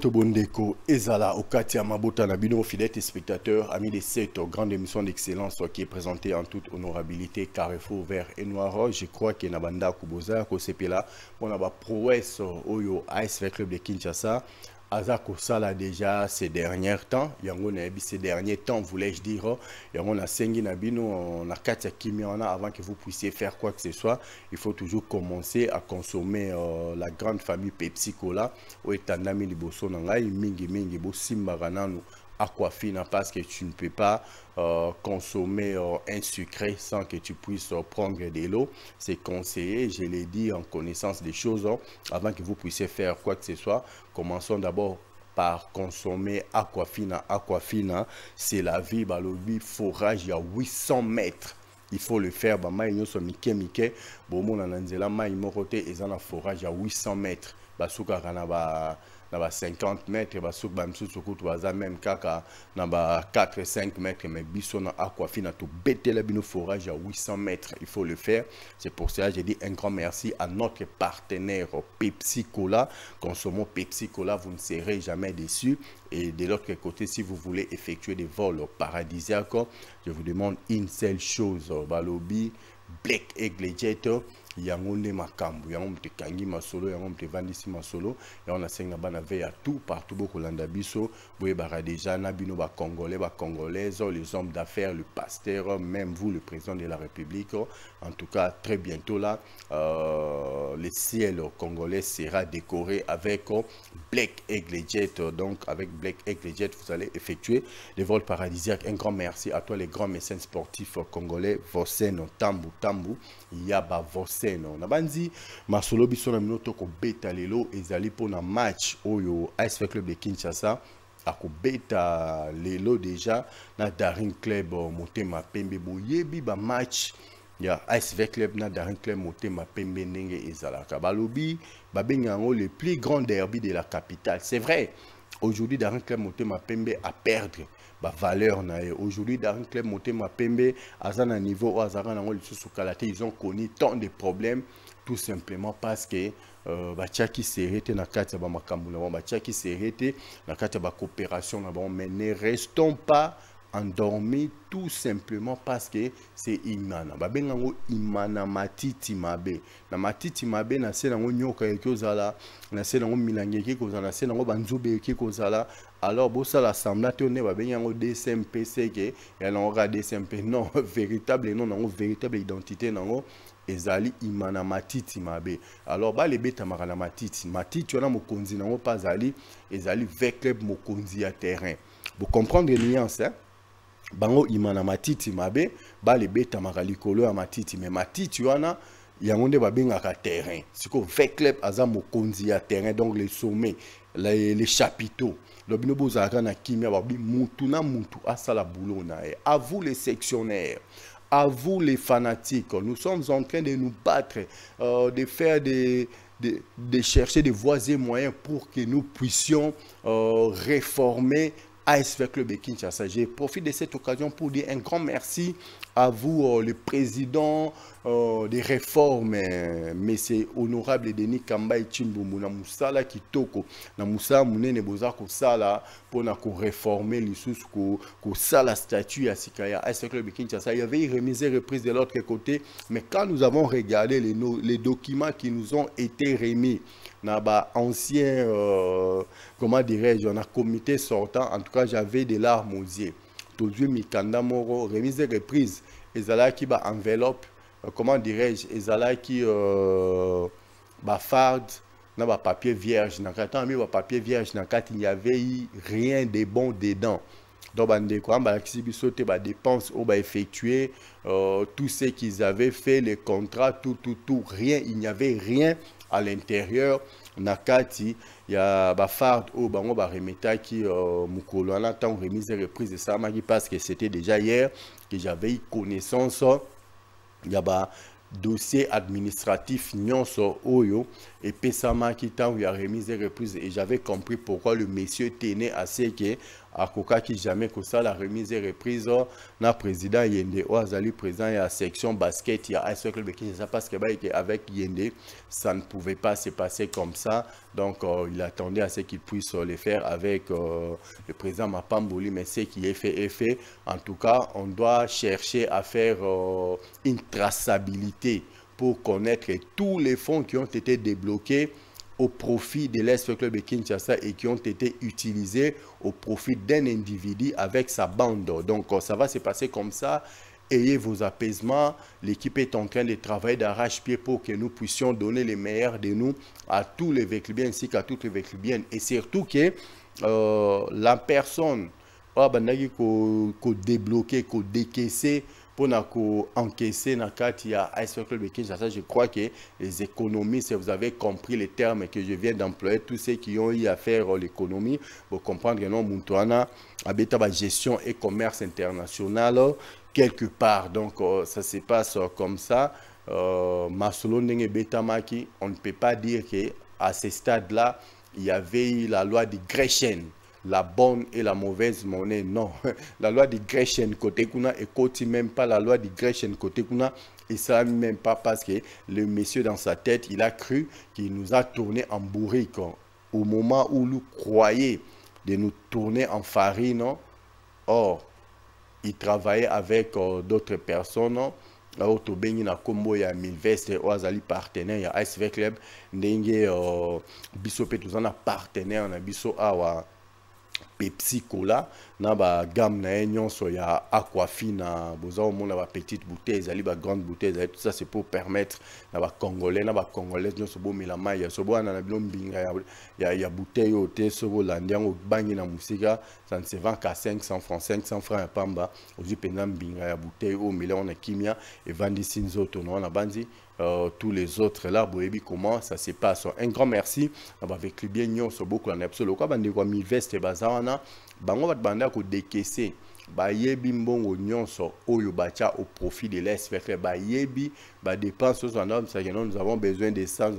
Tobondeko Ezala Okati Amabota Nabino, fidèles spectateurs, amis de cette grande émission d'excellence qui est présentée en toute honorabilité, Carrefour Vert et Noir. Je crois que Nabanda Kuboza, Kosepela, on a prouesse Oyo ASV Club de Kinshasa. Azako Sala déjà ces derniers temps, ces derniers temps, voulais-je dire, on a Sengi Nabino, on a Katia Kimiana, avant que vous puissiez faire quoi que ce soit, il faut toujours commencer à consommer la grande famille Pepsi Cola, ou Etanami Liboso Nangai, Mingi Mingi, Bo Simbarananu, Aquafina, parce que tu ne peux pas consommer un sucré sans que tu puisses prendre de l'eau. C'est conseillé, je l'ai dit en connaissance des choses, avant que vous puissiez faire quoi que ce soit. Commençons d'abord par consommer Aquafina. Aquafina, c'est la vie, balobi, forage, il y a 800 mètres. Il faut le faire. Bah, il y a Mike Mike. Bon, mon ananzela, ma imoroté, et un forage à 800 mètres. Basuka kanaba. Na 50 mètres, basuk bamsu sokutu baza même kaka na 4-5 mètres, mais bisona Aquafina to bête la bino forage à 800 mètres, il faut le faire. C'est pour cela que j'ai dit un grand merci à notre partenaire Pepsi Cola. Consommons Pepsi Cola, vous ne serez jamais déçus. Et de l'autre côté, si vous voulez effectuer des vols paradisiaques, je vous demande une seule chose, balobi Black Eagle Jet. Yango nde makambu yango mte kangi masolo yango mte vandisi masolo et on a senga bana veille à tout partout beaucoup landa biso boye bara déjà na bino ba congolais ba congolaises, les hommes d'affaires, le pasteur, même vous le président de la République. En tout cas très bientôt là le ciel congolais sera décoré avec Black Eagle Jet. Donc avec Black Eagle Jet vous allez effectuer des vols paradisiaques. Un grand merci à toi les grands mécènes sportifs congolais, Voseno Tambu Tambu Yaba Voseno Nabanzi masolo biso na minoto ko beta lelo ezali pona match oyo ASV Club de Kinshasa ako beta lelo déjà na Daring Club Motema Pembe boyebi ba match ya ASV Club na Daring Club Motema Pembe ndenge ezalaka balobi babengango le plus grand derby de la capitale. C'est vrai, aujourd'hui Daring Club Motema Pembe a perdre ba valeur na aujourd'hui Daring Club Motema Pembe azana niveau azara nango lisusu kalate. Ils ont connu tant de problèmes tout simplement parce que bachaki serete na kati ba makambu na bachaki serete na kati ba coopération na bon, mais ne restons pas endormis tout simplement parce que c'est imana babengango imana matiti mabe na matiti mabe na se nango nyoka ekozala na se nango milangi ekozala na se nango banzube ekozala. Alors bossa l'assemblée tourne babengango DSMPC que elle aura DSMP non véritable non nango véritable identité nango ezali imana matiti mabe. Alors ba le beta makana matiti matiti wana mokonzi nango pas ali ezali avec club mokonzi à terrain. Vous comprendre les nuances hein? Bango imana matiti mabe ba le beta makalikolo ya matiti mais matiti wana yango nde babengaka terrain siko avec club aza mokonzi ya terrain, donc les sommets les chapiteaux lobino bozaka na kimia babi mutu na mutu asala boulot na e. À vous les sectionnaires, à vous les fanatiques, nous sommes en train de nous battre, de faire de chercher des voies et moyens pour que nous puissions réformer ASV Club de Kinshasa. Je profite de cette occasion pour dire un grand merci à vous, le président des réformes, monsieur honorable Denis Kambai Chimbumbu, na musala kitoko, na musala munene boza ko sala pour na ko réformer l'issous ko sala statut à Sikaya ASV Club de Kinshasa. Il y avait une remise et reprise de l'autre côté, mais quand nous avons regardé les documents qui nous ont été remis, na ancien comment dirais-je, on a comité sortant, en tout cas j'avais des larmes aux yeux. Toujours Mikanda Moro, remise et reprise, ezala qui ba enveloppe, comment dirais-je, ezala qui ba farde, na ba papier vierge, na kata mi ba papier vierge, na kata il n'y avait rien de bon dedans. Donc bande quoi, ba kibisote ba dépenses ou ba effectuer tout ce qu'ils avaient fait, les contrats, tout, rien, il n'y avait rien à l'intérieur. Nakati ya bafard au bango ba remeta qui mukolo en temps remise et reprise de ça parce que c'était déjà hier que j'avais eu connaissance ya ba dossier administratif nyonso oyo et pesama qui temps il y a remise et reprise et j'avais compris pourquoi le monsieur tenait à ce que à Koka qui jamais que ça la remise et reprise na président Yende Oazali président et à section basket il y a un cercle qui ça parce que avec Yende ça ne pouvait pas se passer comme ça donc il attendait à ce qu'il puisse le faire avec le président Mapamboli mais ce qui est fait en tout cas on doit chercher à faire une traçabilité pour connaître tous les fonds qui ont été débloqués au profit de l'Est Club de Kinshasa et qui ont été utilisés au profit d'un individu avec sa bande. Donc ça va se passer comme ça. Ayez vos apaisements. L'équipe est en train de travailler d'arrache-pied pour que nous puissions donner les meilleurs de nous à tous les véclubiens ainsi qu'à toutes les véclubiennes. Et surtout que la personne qui débloquer, qui décaisser, pour encaisser dans le Kinshasa, je crois que les économistes, si vous avez compris les termes que je viens d'employer, tous ceux qui ont eu à faire l'économie, pour comprendre que non, Moutouana, la gestion et commerce international, quelque part. Donc, ça se passe comme ça. Masolo Ndenge Betamaki, on ne peut pas dire qu'à ce stade-là, il y avait eu la loi de Gretchen. La bonne et la mauvaise monnaie, non. La loi de Gretchen côté Kuna et côté même pas la loi de Gretchen côté Kuna. Et ça même pas parce que le monsieur dans sa tête, il a cru qu'il nous a tourné en bourrique. Au moment où nous croyait de nous tourner en farine, or, il travaillait avec d'autres personnes. Autobeni na kombo ya Milvest Oazali partenaire ya ASV Club. Ndenge biso pe tuzana partenaire na biso awa Pepsi Cola na ba gamme na nyonso ya Aquafina boza au monde ba petite bouteille ezali ba grande bouteille tout ça c'est pour permettre na ba congolais nyonso bo milama ya so bwana na bilombinga ya bouteille ote so bolandiango bangi na musika ça ne se vend qu'à 500 francs ya pamba ozi pena mbinga ya bouteille au milieu na kimia et vandi sinzoto na bandi tous les autres là boyebi comment ça se passe. Un grand merci avec les bien nyonso beaucoup en absolu quoi bande ko Milvest bazana bango bat banda ko décaisser ba yebi mbongo nyonso oyo bacha au profit de l'SFR ba yebi ba dépenses aux hommes ça que nous avons besoin de ça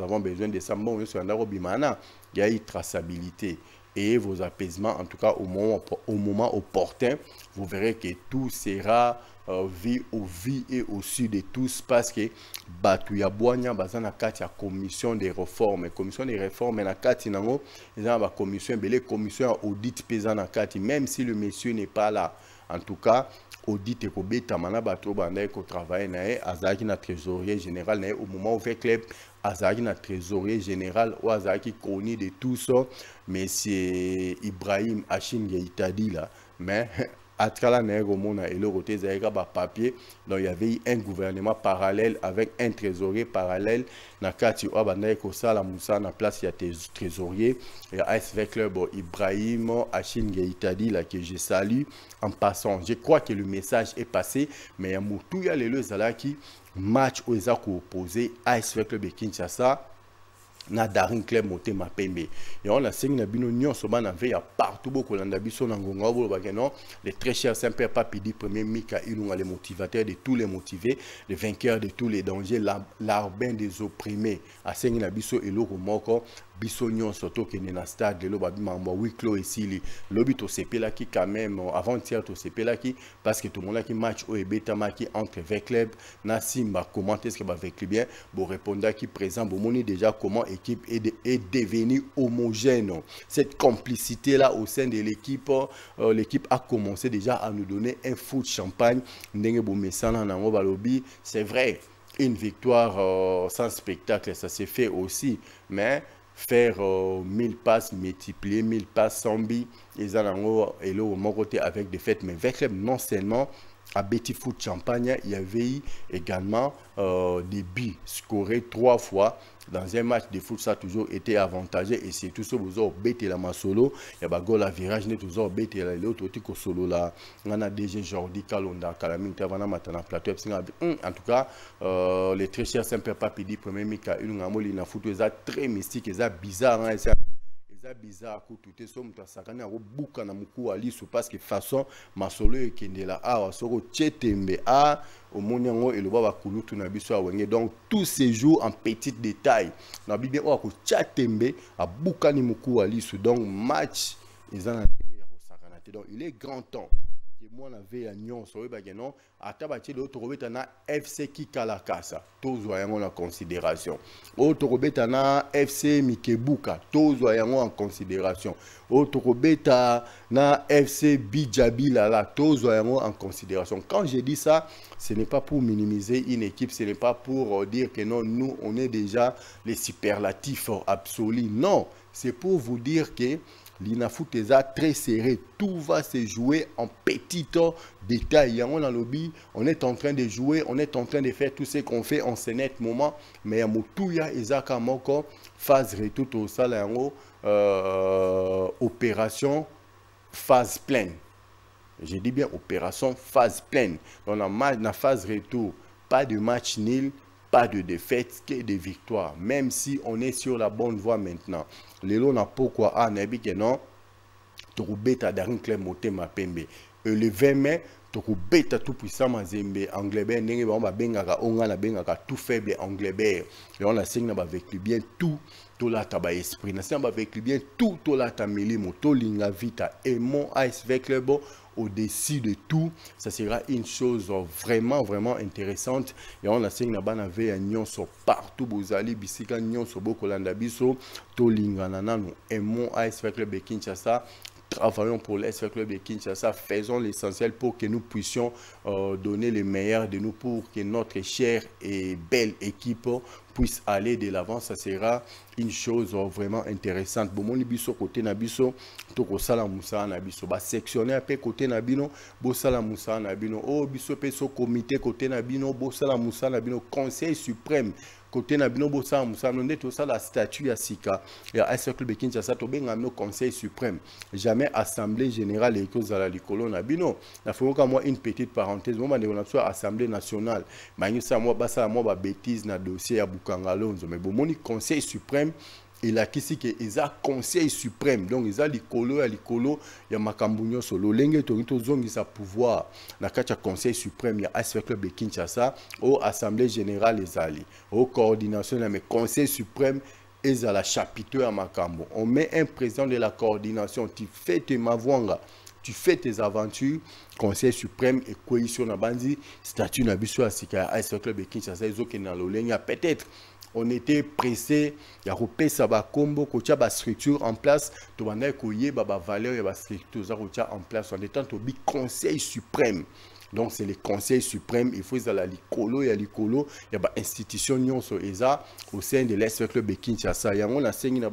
bon sur ndako bimana il y a une traçabilité et vos apaisements en tout cas au moment opportun vous verrez que tout sera vie au vie et au sud de tous parce que Batuya Boanya bazana kati ya commission des réformes na kati nango ezana ba commission belé commission audit pesana kati même si le monsieur n'est pas là en tout cas audit et kobeta mana bato banda ko travailler na azaki na trésorier général na au moment où fait club azaki na trésorier général ou azaki connu de tout ça monsieur Ibrahim Hachim Gaitadi là mais à travers et le côté papier, donc il y avait un gouvernement parallèle avec un trésorier parallèle. Na kati abanaye ko sala Moussa na place il y a trésorier et ASV Club Ibrahim Hachim Gaitadi là que je salue en passant. Je crois que le message est passé mais il y a mutu ya lelo zalaki match aux opposé ASV Club de Kinshasa. Na Daring Club Motema Pembe et on a signé na bino nyonso bana veya partout beaucoup landa biso na ngonga bo ba non les très chers Saint-Père Papidi premier Mika Ilunga les motivateurs de tous les motivés les vainqueurs de tous les dangers l'arbin des opprimés a signé na biso eloko moko biso nyonso to kene na stade le ba bimamba huis clos ici lobi to sepela qui quand même avant-hier to sepela qui parce que tout le monde qui match au ebetama qui entre avec club na simba comment est-ce que va avec bien bon répondre qui présent bon moni déjà comment équipe est devenue homogène cette complicité là au sein de l'équipe l'équipe a commencé déjà à nous donner un foot champagne ndenge bo mesana na ngo balobi c'est vrai une victoire sans spectacle ça s'est fait aussi mais faire 1000 passes, multiplier 1000 passes sans billes, ils ont mon côté avec des fêtes, mais avec non seulement à Betty Foot Champagne, il y avait également des billes scorés 3 fois. Dans un match de foot, ça a toujours été avantageux et c'est tout ça, vous avez bêté la masolo, il y a goal à virage, vous toujours bêté l'autre côté solo là. On a déjà Jordi Kalonda, Kalamine, Tavana, Matana, Plateau, en tout cas, les très chers Saint-Père Papidi, premier Mika, une amoli, na foot, ils sont très mystiques, ils sont bizarres, hein, bizarre ko tout eso muta sakana ko buka na muku ali so parce que façon masolo ekendela awa soko chetembe a omoni ngo eloba ba kulutu na biso awenge donc tout se joue en petit détail na bibé o ko chatembe a buka ni muku ali so donc match ezana ya ko sakana Donc il est grand temps que moi n'avais à Nyon sur le bagano à tabacher l'autre robetana FC Kikalakasa tous voyons en considération autre robetana FC Mikebuka tous voyons en considération autre robetana FC Bijabila là tous voyons en considération. Quand je dis ça, ce n'est pas pour minimiser une équipe, ce n'est pas pour dire que non, nous on est déjà les superlatifs absolus, non, c'est pour vous dire que l'Inafoot est très serré. Tout va se jouer en petits détails. On a lobby, on est en train de jouer, on est en train de faire tout ce qu'on fait en ce net moment. Mais à Moutuya, Ezaka Moko, phase retour au salaire, opération phase pleine. Je dis bien opération phase pleine. Dans la phase retour, pas de match nul, pas de défaite, que de victoire. Même si on est sur la bonne voie maintenant. Les lots n'a pourquoi à Nabi que non. Torubeta Darin Clem Motema Pembe. Le 20 mai, Torubeta tout puissant Mazembe, Anglais, Nenge Bamba Bengaka, Ongana Bengaka, tout faible Anglais. Et on a signé avec lui bien tout. Tola taba esprit. N'a signé avec lui bien tout. Tola tamili moto linga vita. Et mon ASV Club au-dessus de tout, ça sera une chose vraiment, vraiment intéressante. Et on a signé un Nyon sur partout, Bozali, Bisika, Nyon sur Bokolanda Biso, Tolinganana, nous aimons ASV Club de Kinshasa. Travaillons pour l'ASV Club de Kinshasa, faisons l'essentiel pour que nous puissions donner le meilleur de nous, pour que notre chère et belle équipe puisse aller de l'avant. Ça sera une chose vraiment intéressante. Bon, mon biso côté nabiso, toko sala musa nabiso, ba sectionner un peu côté nabino, bo sala musa nabino, oh biso peso comité côté nabino, bo sala musa nabino, conseil suprême. Côté nabino bo sala musa, non tout ça la statue à Sika. Et à ce club de Kinshasa, to benga no conseil suprême. Jamais assemblée générale et cause à la licolo nabino. Na faut que moi une petite parenthèse, moi on a soit assemblée nationale. Mais ça moi basa moi ba bêtise na dossier à Bukangalonzo, mais bon mon conseil suprême. Il a qu'ici que ils a conseil suprême, donc ils a l'icolo il y a Makambunyo solo lenge torito zongi sa pouvoir na kacha conseil suprême, il y a ASV Club de Kinshasa au assemblée générale les ali au coordination mais conseil suprême et à la chapitre à Makambo. On met un président de la coordination, tu fais tes mavwanga, tu fais tes aventures, conseil suprême et coalition na bandi statut na biso asika ASV Club de Kinshasa ezoke na lolenga peut-être. On était pressé, il y a repé ça va combo, il y a une structure en place, il y a une valeur, il y a une structure en place. On est au conseil suprême. Donc c'est le conseil suprême, il faut aller à l'icolo, il y a l'icolo, il y a une institution au sein de l'ASV Club de Kinshasa. Il y a une enseigne la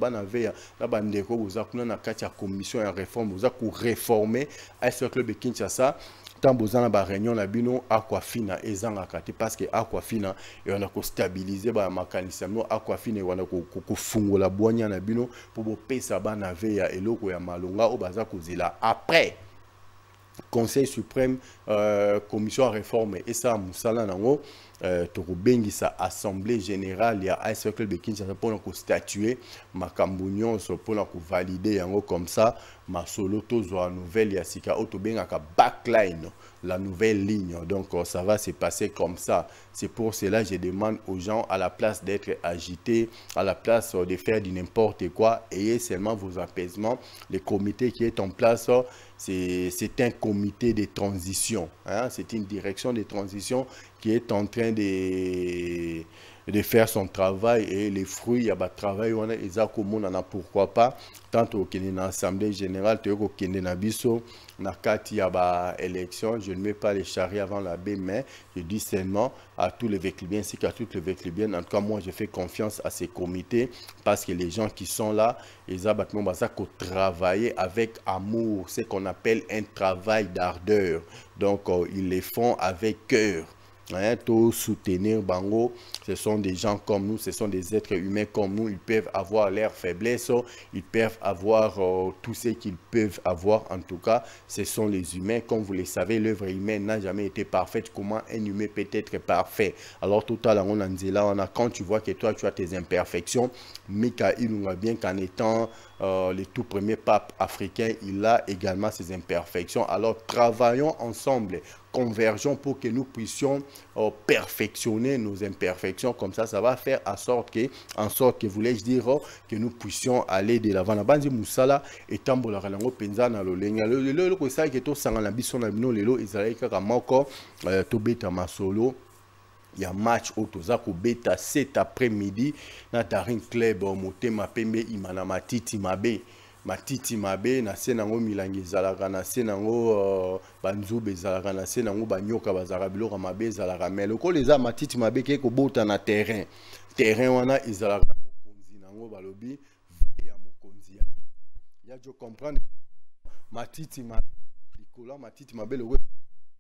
commission de réforme, vous avez réformer l'ASV Club de Kinshasa. Tant besoin de réunion na bino Aquafina ezanga kati parce que Aquafina et on a stabiliser ba mécanisme Aquafina et on a ko fungola boanya na bino pour pesa bana ve ya eloko ya malonga o baza kozela après conseil suprême commission réforme et ça musala nango tokobengisa assemblée générale ya ASV Club de Kinshasa pour statuer makambo nyonso pour valider yango comme ça masolo tozwa nouvelle ya sika otobengaka backline la nouvelle ligne. Donc ça va se passer comme ça. C'est pour cela que je demande aux gens, à la place d'être agités, à la place de faire du n'importe quoi, ayez seulement vos apaisements. Le comité qui est en place, c'est un comité de transition, hein? C'est une direction de transition qui est en train de faire son travail, et les fruits, il y a un travail, on a pourquoi pas, tant au l'Assemblée générale, au Nabiso, il y a élection, je ne mets pas les charrues avant la baie, mais je dis seulement à tous les véclibiens, ainsi qu'à toutes les véclibiennes. En tout cas, moi, je fais confiance à ces comités, parce que les gens qui sont là, ils ont travailler avec amour, ce qu'on appelle un travail d'ardeur. Donc, ils les font avec cœur. Hein, tout soutenir Bango, ce sont des gens comme nous, ce sont des êtres humains comme nous, ils peuvent avoir leurs faiblesses, ils peuvent avoir tout ce qu'ils peuvent avoir. En tout cas, ce sont les humains, comme vous le savez, l'œuvre humaine n'a jamais été parfaite. Comment un humain peut être parfait? Alors tout à l'heure quand tu vois que toi tu as tes imperfections, Mika il nous va bien qu'en étant le tout premier pape africain, il a également ses imperfections. Alors travaillons ensemble, convergeons pour que nous puissions perfectionner nos imperfections. Comme ça va faire en sorte que voulais-je dire, que nous puissions aller de l'avant. La bande Moussala et Tambola Rango Penza na Lolenga. Le conseil que tout sang na biso na bino lelo Israël kaka moko to beta masolo. Il y a un match au Tozako Beta cet après-midi dans Daring Club Motema Pembe Imana Matiti Mabe. Matiti Mabe na senango milangi zalaka na senango banzube zalaka na senango banyoka bazalaka biloko mabe zalaka mais loko leza Matiti Mabe ke ko bota na terrain wana ezalaka mokonzi nango balobi ya mokonzi ya je comprendre Matiti Mabe likola Matiti Mabe loko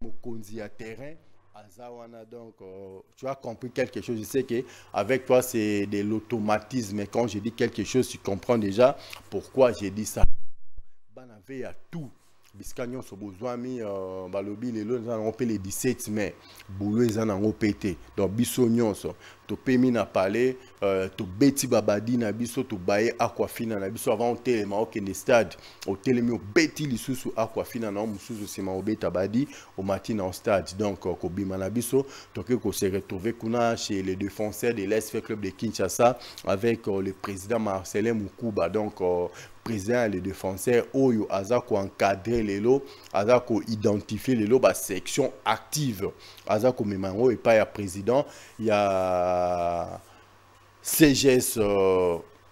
mokonzi ya terrain. Azawana, donc tu as compris quelque chose. Je sais que avec toi c'est de l'automatisme, mais quand je dis quelque chose tu comprends déjà pourquoi j'ai dit ça. Banave à tout Biscanyon so besoin mi balobi lelo on peut les 17 mai boulot ezan en pété donc bisonyon so to pemi na parler to beti babadi na biso to baye aquafina na biso avant hôtel ma okende stade hôtel mi beti lisusu aquafina na mususu sima obeta badi au matin en stade donc ko bima na biso to que se retrouver kuna chez les défenseurs de l'Est Club de Kinshasa avec le président Marcelin Mukuba donc président les défenseurs oyo azako encadrer lelo azako identifier lelo ba section active azako memango et pas ya président il y a CGS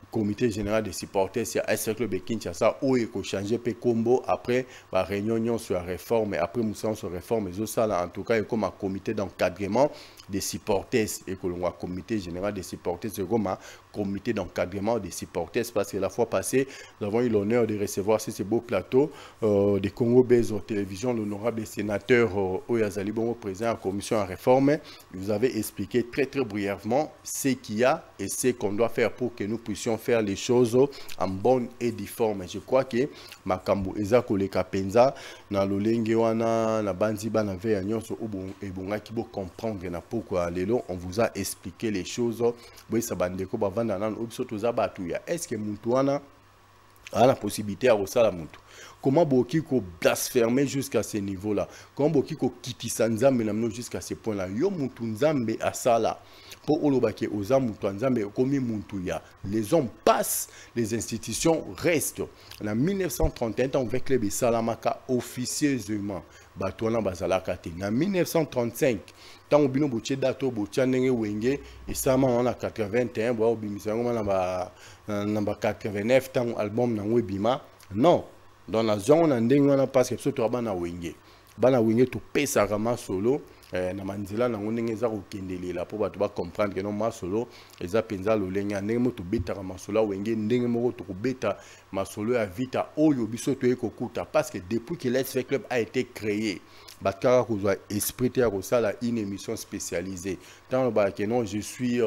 comité général des supporters c'est AS Club de Kinshasa où il faut changer pe combo après la réunion sur la réforme et après nous sur réforme et ça là en tout cas il comme un comité d'encadrement des supporters et que l'on a comité général des supporters c'est comme un comité d'encadrement des supporters parce que la fois passée nous avons eu l'honneur de recevoir sur ce beau plateau des Congo Base télévision l'honorable sénateur Oyazali Bongo président de la commission en réforme. Il vous avait expliqué très brièvement ce qu'il y a et ce qu'on doit faire pour que nous puissions faire les choses en bonne et due forme. Je crois que makambo eza koleka penza na lolenge wana na banziba na veya nyonso ebonga ki bo comprendre na pourquoi lelo on vous a expliqué les choses boy sabandeko bavanda nan obiso toza batuya est-ce que muntu wana a la possibilité à resala muntu comment boki ko blasphémer jusqu'à ce niveau là comment boki ko kitisa nzambe na jusqu'à ce point là yo muntu nzambe asala pour olobake oza muntu nzambe komi muntu ya les hommes passent les institutions restent en 1931 avec les Salamaka officieusement batona bazalaka te na 1935 tant bino boche dato bocha ndenge wenge esama na 81 bo bimisa ngoma na ba 89 tant album na webima non dans la zone ndenge wana parce que surtout bana wenge to pesa kama solo na manzila na ndenge za kokendelela po bato ba comprendre que non masolo eza penza lolenga ndenge moto beta kama solo wenge ndenge moko to beta masolo ya vita oyo biso to ekokuta parce que depuis que l'Est Club a été créé Bakara Kozwa esprit à Rosala une émission spécialisée. Dans le bac, non, je suis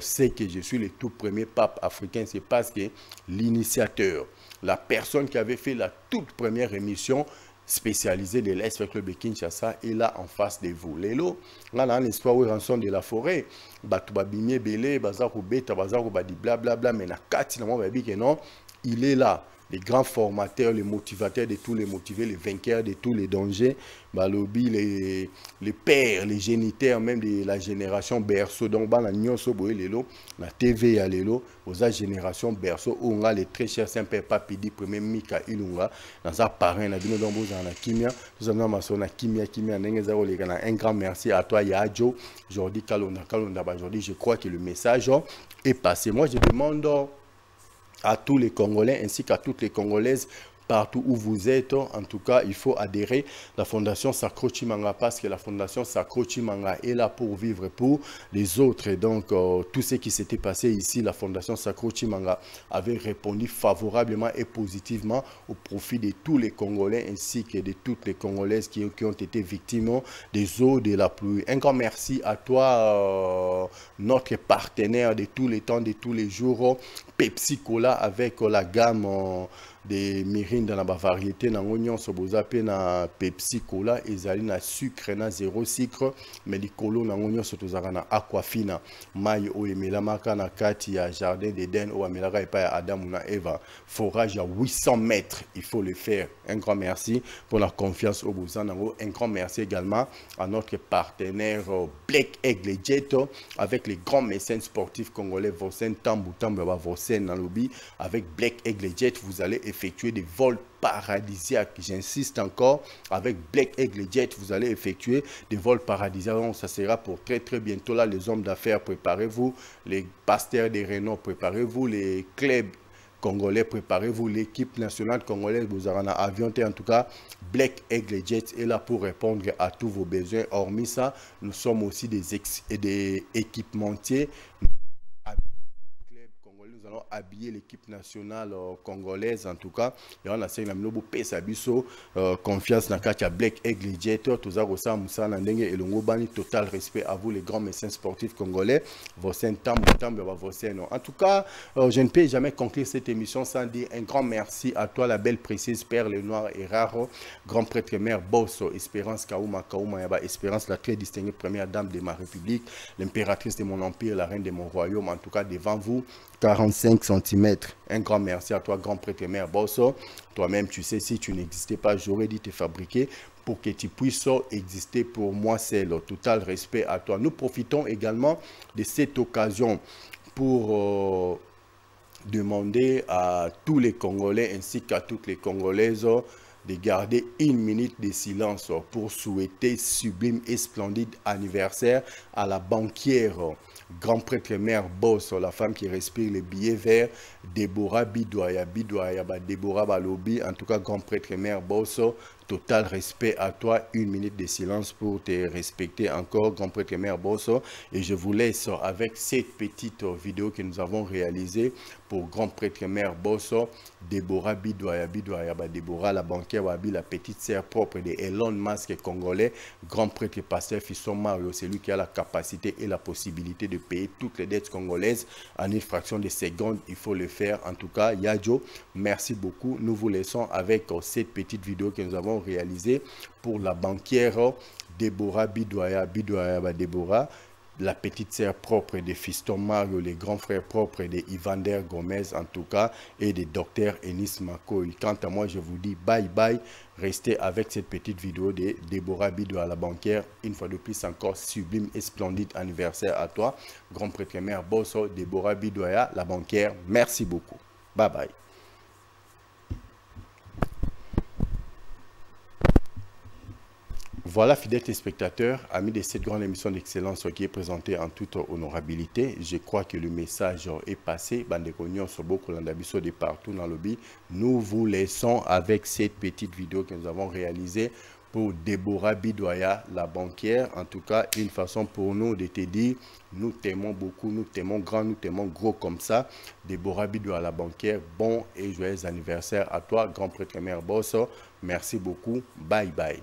c'est que je suis le tout premier pape africain, c'est parce que l'initiateur, la personne qui avait fait la toute première émission spécialisée de l'Est Club de Kinshasa est là en face de vous. Lélo, là, dans l'histoire où rançon de la forêt, Batubabimie Belé, Bazako Beta, Bazako Badi blablabla, mais na Kati, non, il est là. Les grands formateurs, les motivateurs de tous les motivés, les vainqueurs de tous les dangers, balobi, les pères, les géniteurs, même de la génération berceau. Donc, la nyonso boye lelo, la TV à lelo, aux génération berceau, où on a les très chers Saint-Père Papidi, premier Mika Ilunga, dans un parrain, na bino dombo dans la kimia, nous avons maçon na kimia, n'engezaro les gars, un grand merci à toi, Yadjo, Jordi Kalonda, aujourd'hui, je crois que le message est passé. Moi, je demande à tous les Congolais ainsi qu'à toutes les Congolaises partout où vous êtes. En tout cas, il faut adhérer à la Fondation Sacro Chimanga parce que la Fondation Sacro Chimanga est là pour vivre pour les autres. Et donc, tout ce qui s'était passé ici, la Fondation Sacro Chimanga avait répondu favorablement et positivement au profit de tous les Congolais ainsi que de toutes les Congolaises qui ont été victimes des eaux de la pluie. Un grand merci à toi, notre partenaire de tous les temps, de tous les jours, Pepsi Cola avec la gamme de mirinda na ba variété na nyonso boza pe na Pepsi Cola ezali na sucre na zéro sucre mais likolo na nyonso tozaka na Aquafina mai o emelamaka na kati ya jardin d'Eden o amelaka epa ya Adam na Eva forage à 800 mètres il faut le faire. Un grand merci pour la confiance au boza. Un grand merci également à notre partenaire Black Aigle Jet avec les grands mécènes sportifs congolais Vosen Tambu Tambu Vosen Nalobi. Avec Black Aigle Jet vous allez effectuer des vols paradisiaques. J'insiste encore, avec Black Aigle Jet vous allez effectuer des vols paradisiaques. Donc, ça sera pour très bientôt là. Les hommes d'affaires, préparez-vous. Les pasteurs des Renault, préparez-vous. Les clubs congolais, préparez-vous. L'équipe nationale congolaise, vous aurez un avion. En tout cas, Black Aigle Jet est là pour répondre à tous vos besoins. Hormis ça, nous sommes aussi des équipementiers. Nous allons habiller l'équipe nationale congolaise en tout cas. Et on a essayé de confiance dans le Black Aigle Jet. Total respect à vous les grands médecins sportifs congolais. En tout cas, je ne peux jamais conclure cette émission sans dire un grand merci à toi, la belle précise Perle Noire et Rare, grand prêtre mère Bosso, Espérance Kaouma Yaba, Espérance, la très distinguée première dame de ma république, l'impératrice de mon empire, la reine de mon royaume. En tout cas, devant vous, 45 cm. Un grand merci à toi, grand prêtre mère Bosso. Toi-même, tu sais, si tu n'existais pas, j'aurais dit te fabriquer pour que tu puisses exister pour moi. C'est le total respect à toi. Nous profitons également de cette occasion pour demander à tous les Congolais ainsi qu'à toutes les Congolaises de garder une minute de silence pour souhaiter sublime et splendide anniversaire à la banquière, grand prêtre mère Boss, la femme qui respire les billets verts, Déborah Bidoya, Déborah Balobi, en tout cas grand prêtre mère Boss. Total respect à toi, une minute de silence pour te respecter encore, grand prêtre mère Bosso. Et je vous laisse avec cette petite vidéo que nous avons réalisée pour grand prêtre mère Bosso, Déborah Bidoya, Déborah la banquière Wabi, la petite sœur propre de Elon Musk congolais, grand prêtre pasteur Fisson Mario, c'est lui qui a la capacité et la possibilité de payer toutes les dettes congolaises en une fraction de seconde. Il faut le faire. En tout cas, Yadjo, merci beaucoup. Nous vous laissons avec cette petite vidéo que nous avons réalisé pour la banquière Déborah Bidoya, Déborah, la petite sœur propre de Fiston Mario, les grands frères propres de Ivander Gomez en tout cas, et de Dr Enis Makoy. Quant à moi, je vous dis bye bye. Restez avec cette petite vidéo de Déborah Bidoya, la banquière. Une fois de plus encore, sublime et splendide anniversaire à toi, grand prêtre mère Bosso, Déborah Bidoya, la banquière. Merci beaucoup. Bye bye. Voilà, fidèles téléspectateurs, amis de cette grande émission d'excellence qui est présentée en toute honorabilité. Je crois que le message est passé. Bandekognon sur beaucoup d'ambitions de partout dans le lobby. Nous vous laissons avec cette petite vidéo que nous avons réalisée pour Déborah Bidoya, la banquière. En tout cas, une façon pour nous de te dire, nous t'aimons beaucoup, nous t'aimons grand, nous t'aimons gros comme ça. Déborah Bidoya, la banquière, bon et joyeux anniversaire à toi, grand prêtre mère Bosso. Merci beaucoup. Bye bye.